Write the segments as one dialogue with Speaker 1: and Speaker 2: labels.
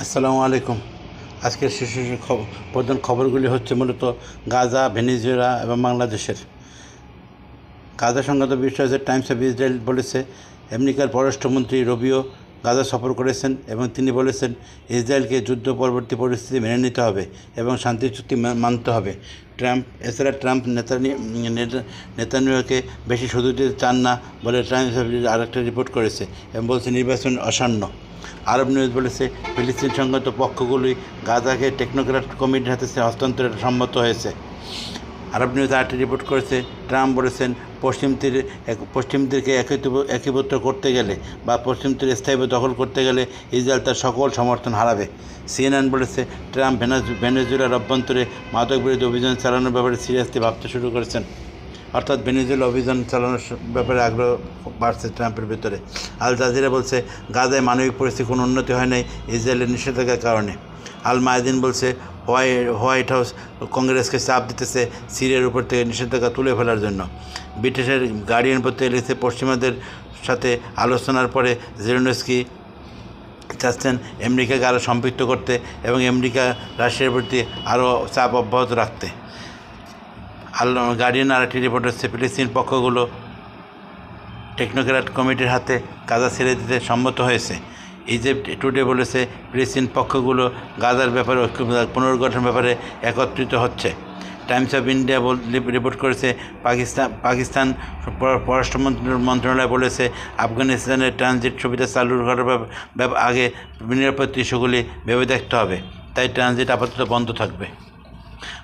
Speaker 1: আসসালামু আলাইকুম। আজকের শীর্ষ প্রধান খবরগুলি হচ্ছে মূলত গাজা, ভেনেজুয়েলা এবং বাংলাদেশের। গাজা সংক্রান্ত বিষয় হচ্ছে টাইমস অফ ইসরায়েল বলেছে আমেরিকার পররাষ্ট্রমন্ত্রী রুবিও গাজা সফর করেছেন এবং তিনি বলেছেন ইসরায়েলকে যুদ্ধ পরবর্তী পরিস্থিতি মেনে নিতে হবে এবং শান্তি চুক্তি মানতে হবে। এছাড়া ট্রাম্প নেতানিয়াহুকে বেশি সুযোগ দিতে চান না বলে টাইমস অফ ইসরায়েল আরেকটা রিপোর্ট করেছে এবং বলছে নির্বাচন আসন্ন। আরব নিউজ বলেছে ফিলিস্তিন সংক্রান্ত পক্ষগুলি গাজাকে টেকনোক্র্যাট কমিটির হাতে হস্তান্তরে সম্মত হয়েছে। আরব নিউজ আরেকটি রিপোর্ট করেছে ট্রাম্প বলেছেন পশ্চিম তীরকে একীভূত করতে গেলে বা পশ্চিম তীর স্থায়ীভাবে দখল করতে গেলে ইসরায়েল তার সকল সমর্থন হারাবে। সিএনএন বলেছে ট্রাম্প ভেনেজুয়েলার অভ্যন্তরে মাদক বিরোধী অভিযান চালানোর ব্যাপারে সিরিয়াসলি ভাবতে শুরু করেছেন। অর্থাৎ ভেনেজুয়েলা অভিযান চালানোর ব্যাপারে আগ্রহ বাড়ছে ট্রাম্পের ভিতরে। আল জাজিরা বলছে গাজায় মানবিক পরিস্থিতি কোনো উন্নতি হয় নাই ইসরায়েলের নিষেধাজ্ঞার কারণে। আল মায়াদিন বলছে হোয়াইট হাউস কংগ্রেসকে চাপ দিতেছে সিরিয়ার উপর থেকে নিষেধাজ্ঞা তুলে ফেলার জন্য। ব্রিটিশের গার্ডিয়ান পত্রিকা লিখেছে পশ্চিমাদের সাথে আলোচনার পরে জেলেনস্কি চাচ্ছেন আমেরিকাকে আরও সম্পৃক্ত করতে এবং আমেরিকা রাশিয়ার প্রতি আরও চাপ অব্যাহত রাখতে। গার্ডিয়ান আরেকটি রিপোর্ট হচ্ছে ফিলিস্তিন পক্ষগুলো টেকনোক্র্যাট কমিটির হাতে গাজা ছেড়ে দিতে সম্মত হয়েছে। ইজিপ্ট টুডে বলেছে ফিলিস্তিন পক্ষগুলো গাজার ব্যাপারে পুনর্গঠন ব্যাপারে একত্রিত হচ্ছে। টাইমস অফ ইন্ডিয়া রিপোর্ট করেছে পাকিস্তান পররাষ্ট্র মন্ত্রণালয় বলেছে আফগানিস্তানের ট্রানজিট সুবিধা চালু করার আগে নিরাপত্তা ইস্যুগুলি ভেবে দেখতে হবে, তাই ট্রানজিট আপাতত বন্ধ থাকবে।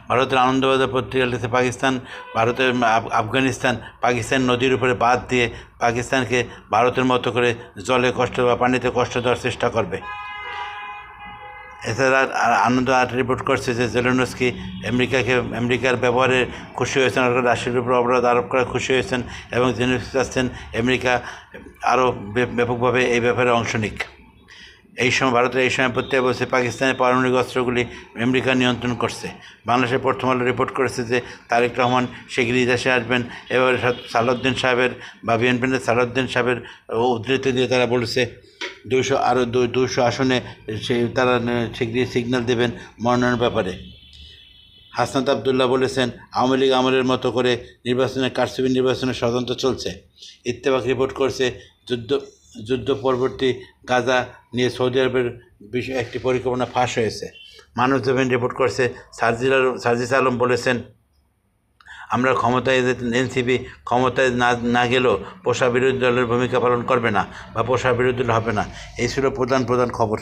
Speaker 1: ভারতের আনন্দবাজার পত্রিকা লিখেছে পাকিস্তান নদীর উপরে বাঁধ দিয়ে পাকিস্তানকে ভারতের মতো করে জলে কষ্ট বা পানিতে কষ্ট দেওয়ার চেষ্টা করবে। এছাড়া আনন্দ রিপোর্ট করছে যে জেলেনস্কি আমেরিকার ব্যবহারে খুশি হয়েছেন, রাশিয়ার উপর অবরোধ আরোপ করে খুশি হয়েছেন এবং তিনি চাচ্ছেন আমেরিকা আরও ব্যাপকভাবে এই ব্যাপারে অংশ নিক। ভারতের এই সময় পত্রিকা বলছে পাকিস্তানের পারমাণবিক অস্ত্রগুলি আমেরিকা নিয়ন্ত্রণ করছে। বাংলাদেশের প্রথম আলো রিপোর্ট করেছে যে তারেক রহমান শিগগিরই দেশে আসবেন। এবারে সালাউদ্দিন সাহেবের বা বিএনপির সালাউদ্দিন সাহেবের উদ্ধৃতি দিয়ে তারা বলেছে 200 আসনে তারা শিগগিরই সিগন্যাল দেবেন মনোনয়নের ব্যাপারে। হাসনাত আবদুল্লাহ বলেছেন আওয়ামী লীগ আমলের মতো করে কারচুপি নির্বাচনের ষড়যন্ত্র চলছে। ইত্তেফাক রিপোর্ট করছে যুদ্ধ পরবর্তী গাজা নিয়ে সৌদি আরবের একটি পরিকল্পনা ফাঁস হয়েছে। মানুষ দেবেন রিপোর্ট করছে সার্জিস আলম বলেছেন আমরা ক্ষমতায় এনসিপি ক্ষমতায় না গেলেও পোষা বিরোধী দলের ভূমিকা পালন করবে না বা পোষা বিরোধী দল হবে না। এই ছিল প্রধান খবর।